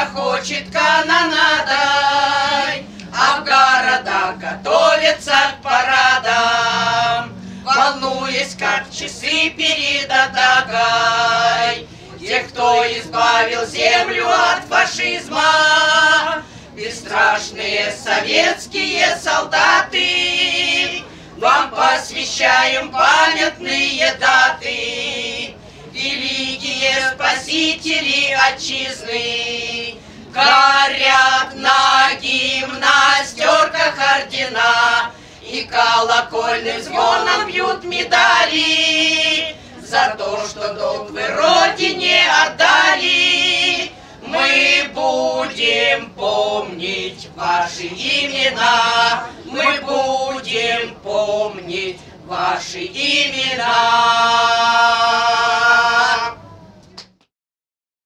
грохочет канонадой, а в городах готовятся к парадам, волнуясь, как часы перед атакой. Тех, кто избавил землю от фашизма, бесстрашные советские солдаты, вам посвящаем памятные даты. Великие спасители отчизны горят на гимнастерках ордена и колокольным звоном бьют медали за то, что долг вы родине отдали. Мы будем помнить ваши имена, мы будем помнить ваши имена.